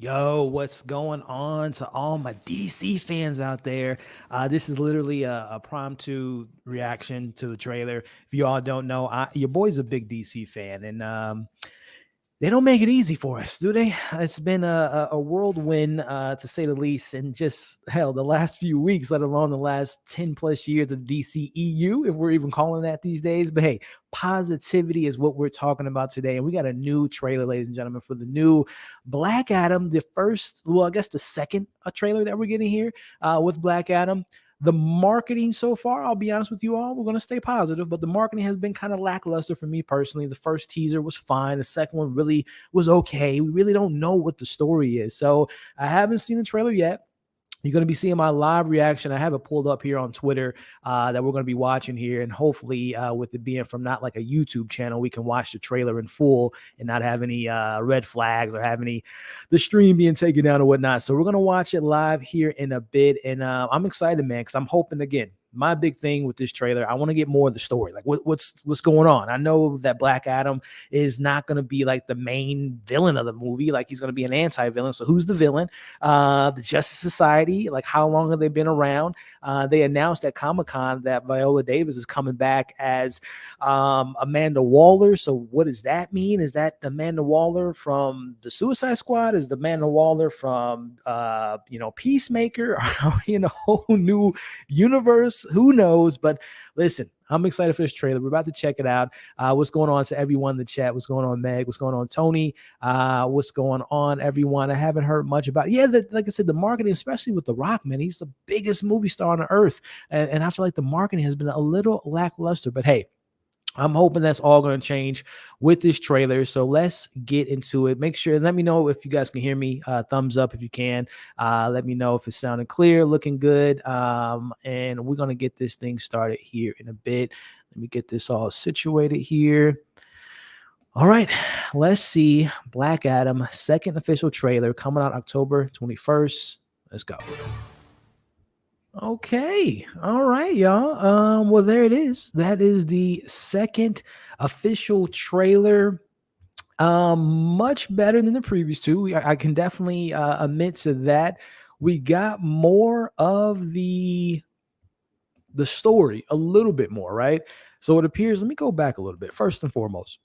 Yo, what's going on to all my DC fans out there? This is literally a promptu reaction to the trailer. If you all don't know, your boy's a big DC fan, and they don't make it easy for us, do they? It's been a whirlwind, to say the least, and just hell, the last few weeks, let alone the last 10 plus years of DCEU, if we're even calling that these days. But hey, positivity is what we're talking about today. And we got a new trailer, ladies and gentlemen, for the new Black Adam, the first, well, I guess the second trailer that we're getting here with Black Adam. The marketing so far, I'll be honest with you all, we're going to stay positive, but the marketing has been kind of lackluster for me personally. The first teaser was fine. The second one really was okay. We really don't know what the story is. So I haven't seen the trailer yet. You're going to be seeing my live reaction. I have it pulled up here on Twitter that we're going to be watching here. And hopefully, with it being from not like a YouTube channel, we can watch the trailer in full and not have any red flags or have the stream being taken down or whatnot. So we're going to watch it live here in a bit. And I'm excited, man, because I'm hoping, again, my big thing with this trailer, I want to get more of the story. Like what's going on? I know that Black Adam is not going to be like the main villain of the movie. Like he's going to be an anti-villain. So who's the villain? The Justice Society. Like how long have they been around? They announced at Comic-Con that Viola Davis is coming back as Amanda Waller. So what does that mean? Is that Amanda Waller from the Suicide Squad? Is the Amanda Waller from Peacemaker? Are we in a whole new universe? Who knows? But listen, I'm excited for this trailer. We're about to check it out. What's going on to everyone in the chat? What's going on, Meg? What's going on, Tony? What's going on, everyone? I haven't heard much about it. Yeah, like I said, the marketing, especially with The Rock, man, he's the biggest movie star on the earth. And I feel like the marketing has been a little lackluster. But hey, I'm hoping that's all going to change with this trailer. So let's get into it. Make sure and let me know if you guys can hear me. Thumbs up if you can. Let me know if it's sounding clear, looking good. And we're going to get this thing started here in a bit. Let me get this all situated here. All right, let's see Black Adam, second official trailer coming out October 21st. Let's go. Okay. All right, y'all. Well, there it is. That is the second official trailer. Much better than the previous two. I can definitely admit to that. We got more of the story, a little bit more, right? So it appears, let me go back a little bit. First and foremost,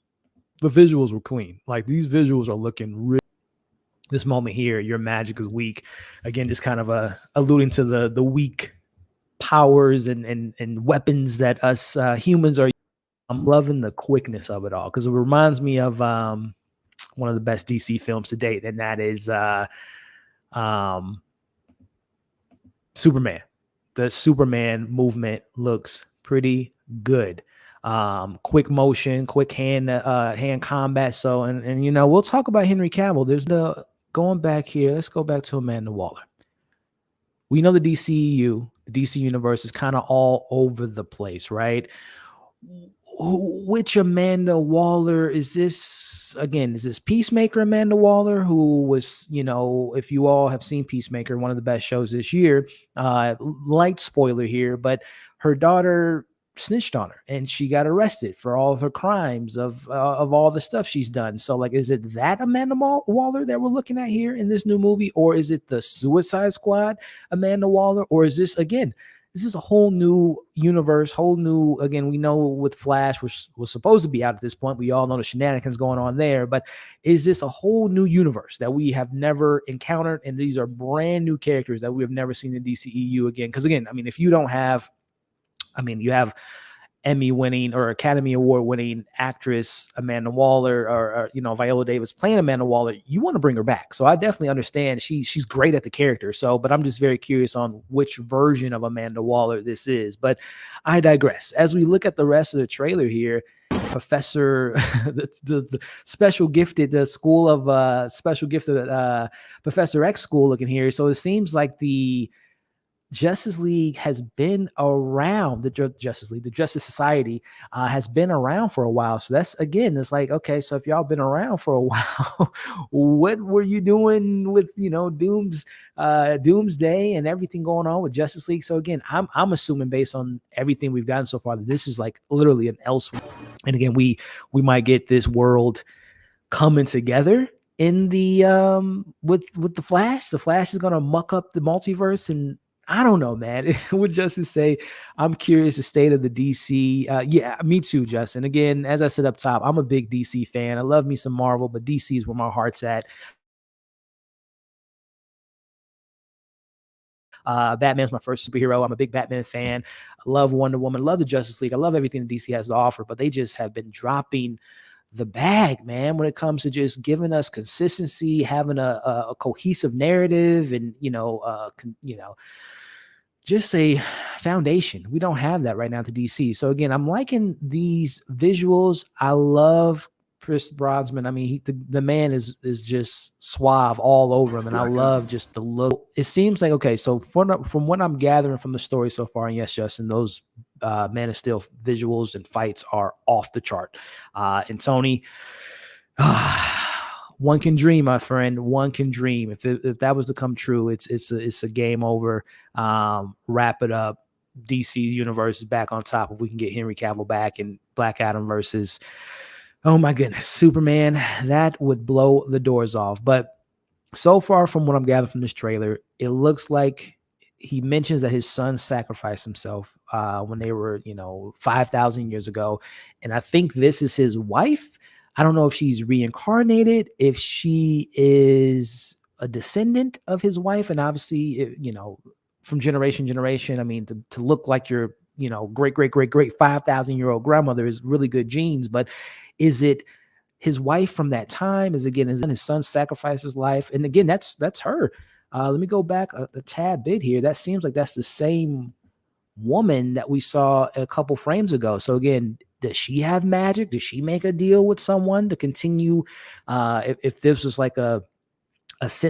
the visuals were clean. Like these visuals are looking really. This moment here, your magic is weak. Again, just kind of alluding to the weak powers and weapons that us humans are. I'm loving the quickness of it all because it reminds me of one of the best DC films to date, and that is Superman. The Superman movement looks pretty good. Quick motion, quick hand combat. So and we'll talk about Henry Cavill. There's the going back here. Let's go back to Amanda Waller. We know the DCU, the DC universe is kind of all over the place, right? Which Amanda Waller is this? Again, is this Peacemaker Amanda Waller, who was, if you all have seen Peacemaker, one of the best shows this year, light spoiler here, but her daughter snitched on her and she got arrested for all of her crimes of all the stuff she's done. So like, is it that Amanda Waller that we're looking at here in this new movie, or is it the Suicide Squad Amanda Waller, or is this, again, this is a whole new universe, whole new, again, we know with Flash, which was supposed to be out at this point, we all know the shenanigans going on there, but is this a whole new universe that we have never encountered? And these are brand new characters that we have never seen in DCEU again. Because again, I mean, if you don't have, you have Emmy-winning or Academy Award-winning actress Amanda Waller, or Viola Davis playing Amanda Waller. You want to bring her back, so I definitely understand. She's great at the character. So, but I'm just very curious on which version of Amanda Waller this is. But I digress. As we look at the rest of the trailer here, Professor, the special gifted, the school of special gifted Professor X school looking here. So it seems like the Justice League has been around. The Justice Society has been around for a while. So that's, again, it's like, okay, so if y'all been around for a while, what were you doing with, Doomsday and everything going on with Justice League? So again, I'm assuming based on everything we've gotten so far that this is like literally an elsewhere. And again, we might get this world coming together in the with the Flash. The Flash is gonna muck up the multiverse, and I don't know, man. What Justice say? I'm curious the state of the DC. Yeah, me too, Justin. Again, as I said up top, I'm a big DC fan. I love me some Marvel, but DC is where my heart's at. Batman's my first superhero. I'm a big Batman fan. I love Wonder Woman. I love the Justice League. I love everything that DC has to offer, but they just have been dropping the bag, man, when it comes to just giving us consistency, having a cohesive narrative, and just a foundation. We don't have that right now at the DC. So again, I'm liking these visuals. I love Chris Brosnan. I mean, the man is just suave all over him, and I love just the look. It seems like okay. So from what I'm gathering from the story so far, and yes, Justin, those Man of Steel visuals and fights are off the chart. And Tony, one can dream, my friend. One can dream. If that was to come true, it's a game over. Wrap it up. DC's universe is back on top. If we can get Henry Cavill back and Black Adam versus, oh my goodness, Superman, that would blow the doors off. But so far, from what I'm gathering from this trailer, it looks like he mentions that his son sacrificed himself when they were, 5,000 years ago. And I think this is his wife. I don't know if she's reincarnated, if she is a descendant of his wife. And obviously, from generation to generation, I mean, to look like your, great, great, great, great 5,000-year-old grandmother is really good genes. But is it his wife from that time? Is again his son sacrificed his life? And again, that's her. Let me go back a tad bit here. That seems like that's the same woman that we saw a couple frames ago. So again, does she have magic? Does she make a deal with someone to continue? If this was like a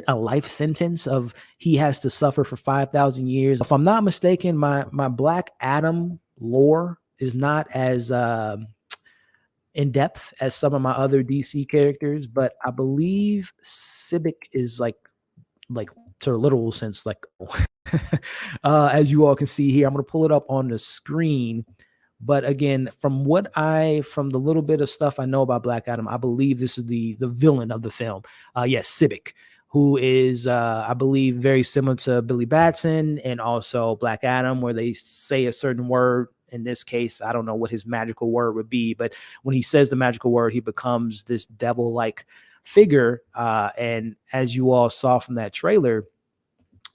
life sentence of he has to suffer for 5,000 years. If I'm not mistaken, my Black Adam lore is not as in depth as some of my other DC characters, but I believe Civic is like to a literal sense, like as you all can see here. I'm going to pull it up on the screen. But again, from the little bit of stuff I know about Black Adam, I believe this is the villain of the film. Yes, Civic, who is I believe very similar to Billy Batson and also Black Adam, where they say a certain word. In this case, I don't know what his magical word would be, but when he says the magical word, he becomes this devil-like figure. And as you all saw from that trailer,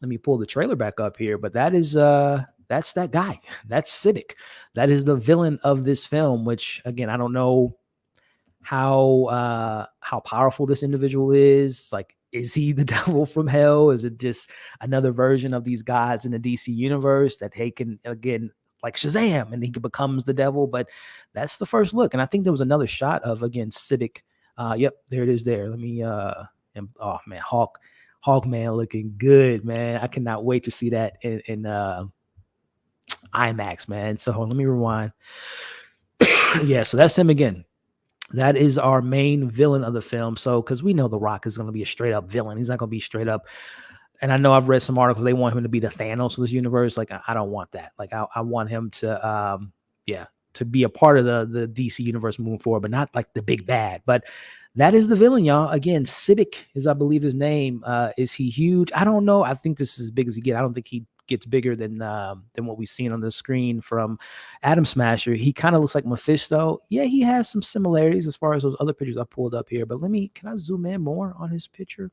let me pull the trailer back up here, but that's that guy. That's Civic. That is the villain of this film, which again, I don't know how powerful this individual is. Like, is he the devil from hell? Is it just another version of these gods in the DC universe that they can, again, like Shazam, and he becomes the devil? But that's the first look. And I think there was another shot of, again, Civic. Yep, there it is there. Let me oh man, Hawkman looking good, man. I cannot wait to see that in IMAX, man. So let me rewind. Yeah, so that's him again. That is our main villain of the film. So, because we know The Rock is going to be a straight up villain. He's not going to be straight up. And I know I've read some articles. They want him to be the Thanos of this universe. Like, I don't want that. Like, I want him to, to be a part of the DC universe moving forward, but not like the big bad. But that is the villain, y'all. Again, Civic is, I believe, his name. Is he huge? I don't know. I think this is as big as he gets. I don't think he gets bigger than what we've seen on the screen from Atom Smasher. He kind of looks like Mephisto. Yeah, he has some similarities as far as those other pictures I pulled up here. But can I zoom in more on his picture?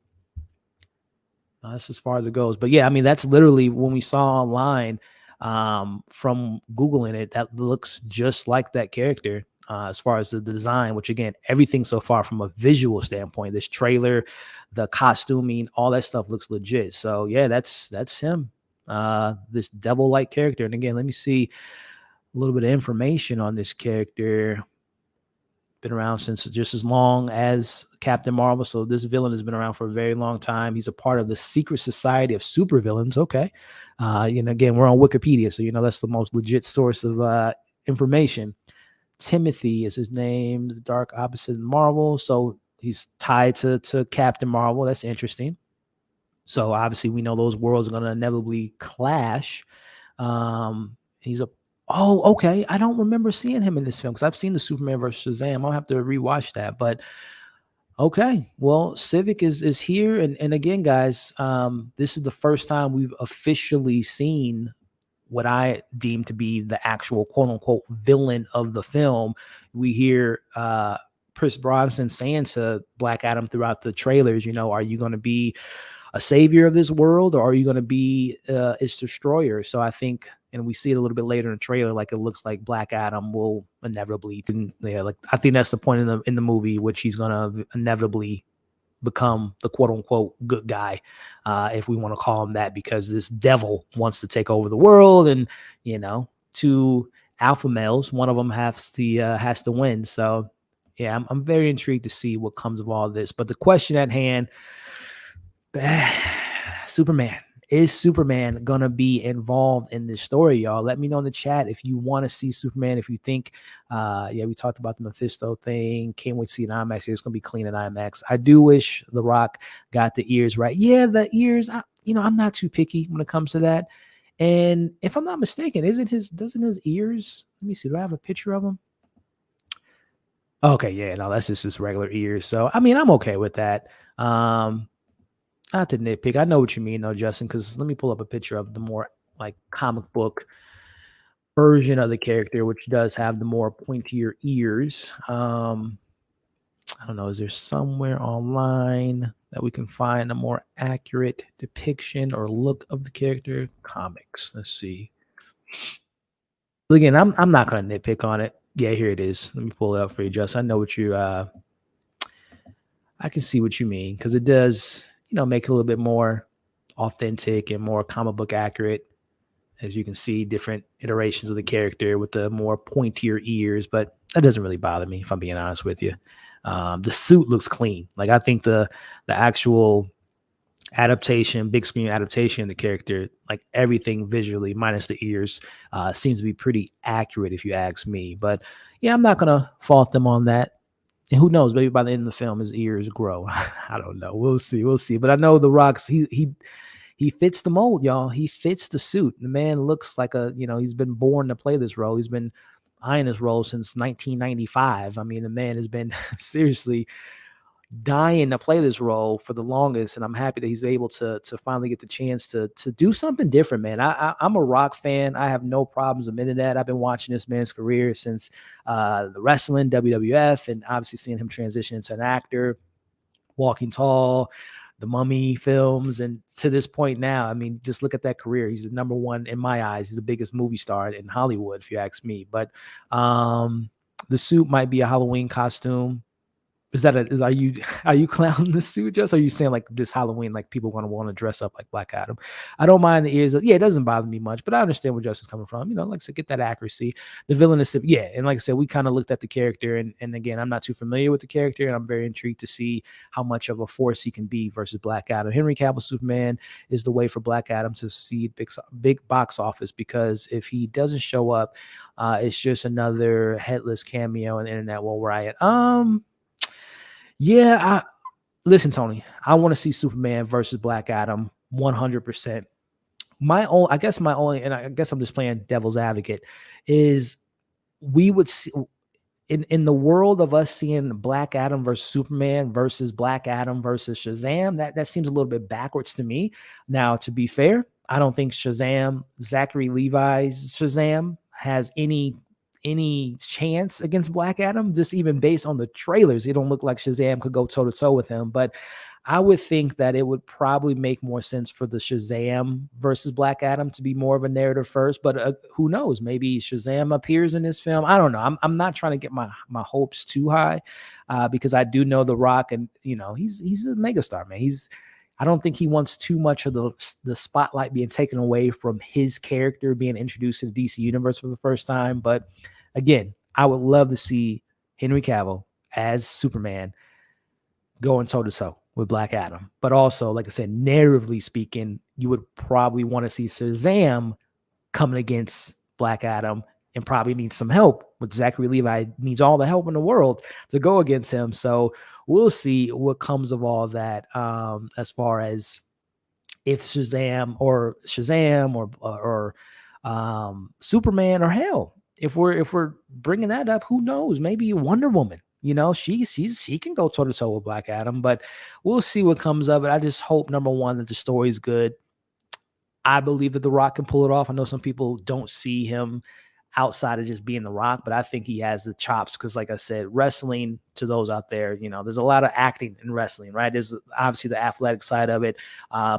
That's as far as it goes. But yeah, I mean, that's literally when we saw online from Googling it, that looks just like that character as far as the design, which again, everything so far from a visual standpoint, this trailer, the costuming, all that stuff looks legit. So yeah, that's him, this devil-like character. And again, let me see a little bit of information on this character. Been around since just as long as Captain Marvel. So this villain has been around for a very long time. He's a part of the secret society of supervillains. Okay. Again, we're on Wikipedia, so that's the most legit source of information. Timothy is his name, the dark opposite of Marvel. So he's tied to Captain Marvel. That's interesting. So obviously we know those worlds are going to inevitably clash. He's a Oh, okay. I don't remember seeing him in this film because I've seen the Superman versus Shazam. I'll have to rewatch that. But Okay. Well, Civic is here, and again, guys, this is the first time we've officially seen what I deem to be the actual quote unquote villain of the film. We hear Chris Bronson saying to Black Adam throughout the trailers, are you going to be a savior of this world, or are you going to be its destroyer? So I think, and we see it a little bit later in the trailer, like it looks like Black Adam will inevitably, yeah, like I think that's the point in the movie, which he's going to inevitably become the quote unquote good guy, if we want to call him that, because this devil wants to take over the world, and two alpha males, one of them has to win. So yeah, I'm very intrigued to see what comes of all this. But the question at hand, Superman. Is Superman gonna be involved in this story, y'all? Let me know in the chat if you want to see Superman. If you think, yeah, we talked about the Mephisto thing. Can't wait to see it in IMAX. It's gonna be clean in IMAX. I do wish The Rock got the ears right. Yeah, the ears. I'm not too picky when it comes to that. And if I'm not mistaken, doesn't his ears? Let me see. Do I have a picture of him? Okay, yeah, no, that's just his regular ears. So I mean, I'm okay with that. Not to nitpick. I know what you mean, though, Justin, because let me pull up a picture of the more like comic book version of the character, which does have the more pointier ears. I don't know. Is there somewhere online that we can find a more accurate depiction or look of the character? Comics. Let's see. Again, I'm not gonna nitpick on it. Yeah, here it is. Let me pull it up for you, Justin. I know what you I can see what you mean, because it does, make it a little bit more authentic and more comic book accurate. As you can see, different iterations of the character with the more pointier ears, but that doesn't really bother me, if I'm being honest with you. The suit looks clean. Like, I think the actual adaptation, big screen adaptation of the character, like everything visually minus the ears, seems to be pretty accurate if you ask me. But yeah, I'm not gonna fault them on that. And who knows? Maybe by the end of the film, his ears grow. I don't know. We'll see. We'll see. But I know The Rock's he fits the mold, y'all. He fits the suit. The man looks like he's been born to play this role. He's been eyeing this role since 1995. I mean, the man has been seriously dying to play this role for the longest, and I'm happy that he's able to finally get the chance to do something different, man. I'm a Rock fan. I have no problems admitting that. I've been watching this man's career since the wrestling, WWF, and obviously seeing him transition into an actor, Walking Tall, the Mummy films, and to this point now. I mean, just look at that career. He's the number one in my eyes. He's the biggest movie star in Hollywood, if you ask me. But the suit might be a Halloween costume. Are you clowning the suit, just? Or are you saying like this Halloween, like people gonna want to dress up like Black Adam? I don't mind the ears. Yeah, it doesn't bother me much, but I understand where Justin's coming from. Like I said, get that accuracy. The villain is, yeah, and like I said, we kind of looked at the character, and again, I'm not too familiar with the character, and I'm very intrigued to see how much of a force he can be versus Black Adam. Henry Cavill Superman is the way for Black Adam to succeed big box office, because if he doesn't show up, it's just another headless cameo in the internet world riot. Yeah, listen, Tony, I want to see Superman versus Black Adam 100%. And I guess I'm just playing devil's advocate, is we would see in the world of us seeing Black Adam versus Superman versus Black Adam versus Shazam, that seems a little bit backwards to me. Now, to be fair, I don't think Zachary Levi's Shazam has any chance against Black Adam, just even based on the trailers. It don't look like Shazam could go toe to toe with him. But I would think that it would probably make more sense for the Shazam versus Black Adam to be more of a narrative first. But who knows? Maybe Shazam appears in this film. I don't know. I'm not trying to get my hopes too high, because I do know The Rock, and he's a megastar, man. I don't think he wants too much of the spotlight being taken away from his character being introduced to the DC universe for the first time. But again, I would love to see Henry Cavill as Superman going toe to toe with Black Adam. But also, like I said, narratively speaking, you would probably want to see Shazam coming against Black Adam, and probably needs some help. But Zachary Levi needs all the help in the world to go against him. So we'll see what comes of all that, as far as if Shazam or Superman, or hell, if we're bringing that up, who knows? Maybe Wonder Woman. she can go toe to toe with Black Adam, but we'll see what comes of it. I just hope, number one, that the story is good. I believe that The Rock can pull it off. I know some people don't see him outside of just being The Rock, but I think he has the chops because, like I said, wrestling, to those out there, there's a lot of acting in wrestling, right? There's obviously the athletic side of it.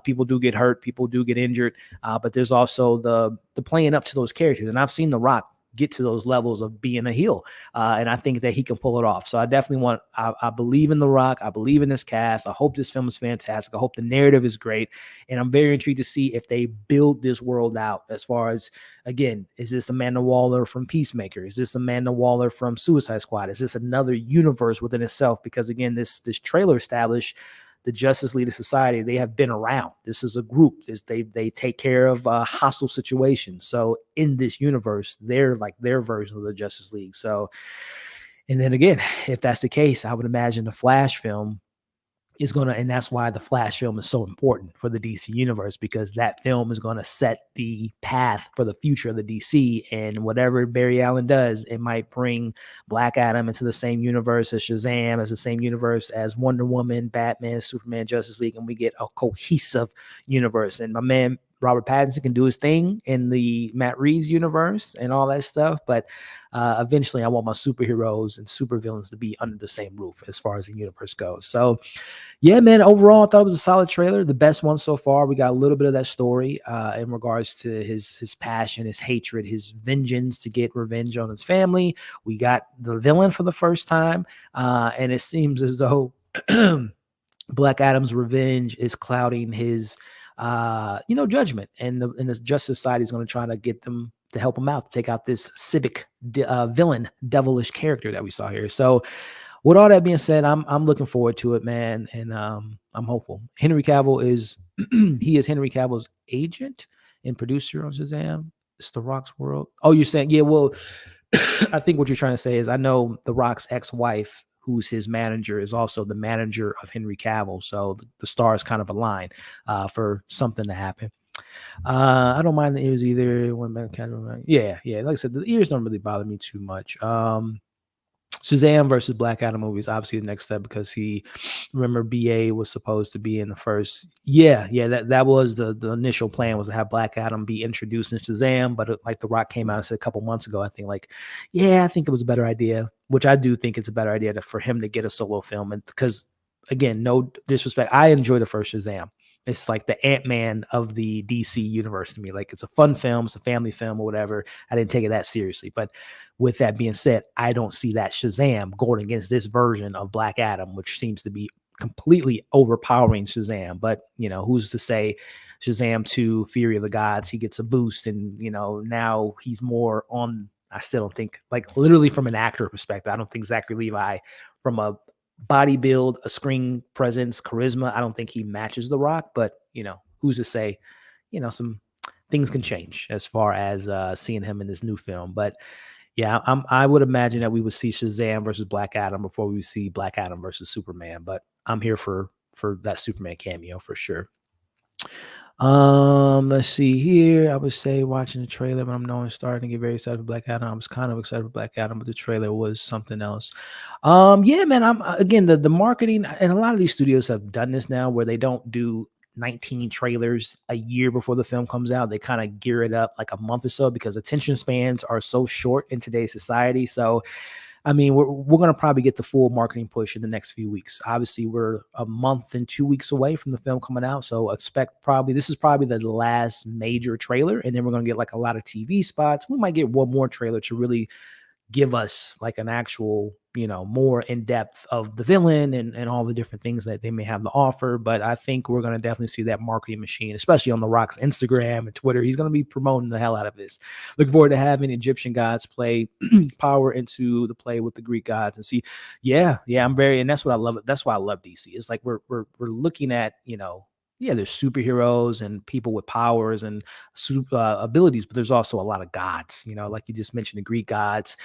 People do get hurt, people do get injured, but there's also the playing up to those characters. And I've seen The Rock get to those levels of being a heel. And I think that he can pull it off. So I definitely I believe in The Rock. I believe in this cast. I hope this film is fantastic. I hope the narrative is great. And I'm very intrigued to see if they build this world out as far as, again, is this Amanda Waller from Peacemaker? Is this Amanda Waller from Suicide Squad? Is this another universe within itself? Because again, this trailer established the Justice League Society. They have been around. This is a group. They take care of hostile situations. So in this universe, they're like their version of the Justice League. So, and then again, if that's the case, I would imagine the Flash film is going to, and that's why the Flash film is so important for the DC universe, because that film is going to set the path for the future of the DC. And whatever Barry Allen does, it might bring Black Adam into the same universe as Shazam, as the same universe as Wonder Woman, Batman, Superman, Justice League, and we get a cohesive universe. And my man Robert Pattinson can do his thing in the Matt Reeves universe and all that stuff, but eventually I want my superheroes and supervillains to be under the same roof as far as the universe goes. So yeah, man, overall, I thought it was a solid trailer. The best one so far. We got a little bit of that story in regards to his passion, his hatred, his vengeance to get revenge on his family. We got the villain for the first time. And it seems as though Black Adam's revenge is clouding his, judgment. And the Justice Society is going to try to get them to help him out, to take out this civic villain, devilish character that we saw here. So, with all that being said, I'm looking forward to it, man, and I'm hopeful. Henry Cavill is he is Henry Cavill's agent and producer on Shazam. It's The Rock's world. Oh, you're saying, yeah? Well, I think what you're trying to say is, I know The Rock's ex-wife, who's his manager, is also the manager of Henry Cavill, so the stars kind of align for something to happen. I don't mind the ears either. Yeah. Like I said, the ears don't really bother me too much. Shazam versus Black Adam movie is obviously the next step, because remember, BA was supposed to be in the first. Yeah, that was the initial plan, was to have Black Adam be introduced in Shazam, but like The Rock came out and said a couple months ago, I think, like, yeah, I think it was a better idea, which I do think it's a better idea for him to get a solo film. And because, again, no disrespect, I enjoy the first Shazam. It's like the Ant-Man of the DC universe to me. Like, it's a fun film, it's a family film or whatever. I didn't take it that seriously. But with that being said, I don't see that Shazam going against this version of Black Adam, which seems to be completely overpowering Shazam. But, who's to say Shazam 2, Fury of the Gods, he gets a boost, and, now he's more on, I still don't think, like, literally from an actor perspective, I don't think Zachary Levi, from a body build, a screen presence, charisma, I don't think he matches The Rock. But who's to say, some things can change as far as seeing him in this new film. But yeah, I would imagine that we would see Shazam versus Black Adam before we see Black Adam versus Superman. But I'm here for that Superman cameo for sure. Let's see here. I would say watching the trailer, but I'm knowing starting to get very excited for Black Adam. I was kind of excited for Black Adam, but the trailer was something else. Yeah, man. I'm again the marketing, and a lot of these studios have done this now, where they don't do 19 trailers a year before the film comes out. They kind of gear it up like a month or so, because attention spans are so short in today's society. So, I mean, we're going to probably get the full marketing push in the next few weeks. Obviously, we're a month and 2 weeks away from the film coming out. So expect this is probably the last major trailer. And then we're going to get like a lot of TV spots. We might get one more trailer to really give us like an actual, more in depth of the villain and all the different things that they may have to offer. But I think we're going to definitely see that marketing machine, especially on The Rock's Instagram and Twitter. He's going to be promoting the hell out of this. Looking forward to having Egyptian gods play power into the play with the Greek gods and see. Yeah. And that's what I love. That's why I love DC. It's like we're looking at, there's superheroes and people with powers and abilities, but there's also a lot of gods, like you just mentioned, the Greek gods,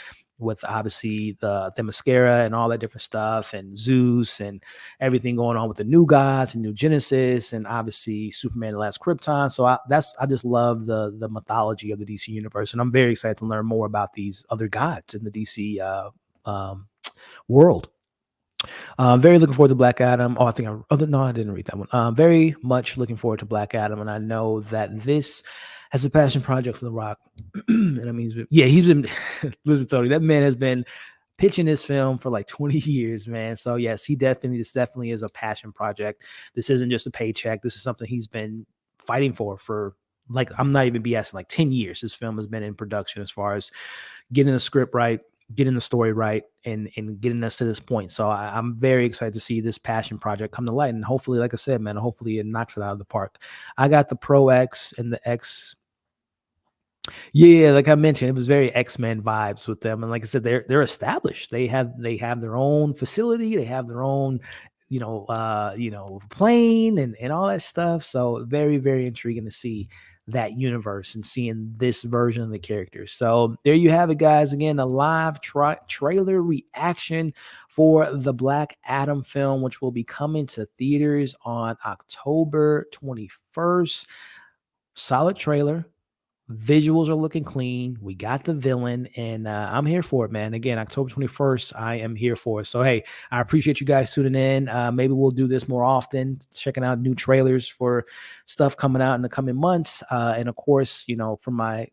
with obviously the Themyscira and all that different stuff, and Zeus and everything going on with the new gods and New Genesis, and obviously Superman the Last Krypton. So I just love the mythology of the DC universe, and I'm very excited to learn more about these other gods in the DC world. Very looking forward to Black Adam. Oh, I think no, I didn't read that one. Very much looking forward to Black Adam, and I know that this has a passion project for The Rock. And I mean, he's been listen, Tony, that man has been pitching this film for like 20 years, man. So yes, this definitely is a passion project. This isn't just a paycheck. This is something he's been fighting for like, I'm not even BSing, like 10 years. This film has been in production as far as getting the script right, getting the story right, and getting us to this point. So I'm very excited to see this passion project come to light. And hopefully, like I said, man, hopefully it knocks it out of the park. I got the Pro X and the X. Yeah, like I mentioned, it was very X-Men vibes with them. And like I said, they're established. They have their own facility, they have their own, plane and all that stuff. So very, very intriguing to see that universe and seeing this version of the characters. So there you have it, guys. Again, a live trailer reaction for the Black Adam film, which will be coming to theaters on October 21st. Solid trailer. Visuals are looking clean. We got the villain, and I'm here for it, man. Again, October 21st, I am here for it. So, hey, I appreciate you guys tuning in. Maybe we'll do this more often, checking out new trailers for stuff coming out in the coming months. And of course, for my,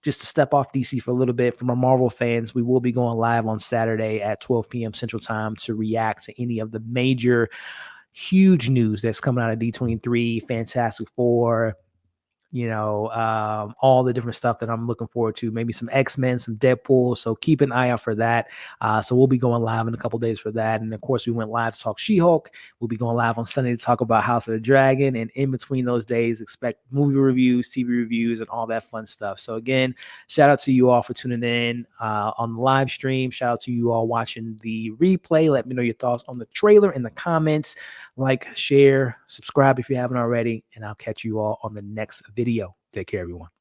just to step off DC for a little bit, for my Marvel fans, we will be going live on Saturday at 12 p.m. Central Time to react to any of the major, huge news that's coming out of D23, Fantastic Four, all the different stuff that I'm looking forward to, maybe some X-Men, some Deadpool. So keep an eye out for that. So we'll be going live in a couple days for that. And of course, we went live to talk She-Hulk. We'll be going live on Sunday to talk about House of the Dragon. And in between those days, expect movie reviews, TV reviews, and all that fun stuff. So again, shout out to you all for tuning in on the live stream. Shout out to you all watching the replay. Let me know your thoughts on the trailer in the comments. Like, share, subscribe if you haven't already, and I'll catch you all on the next video. Take care, everyone.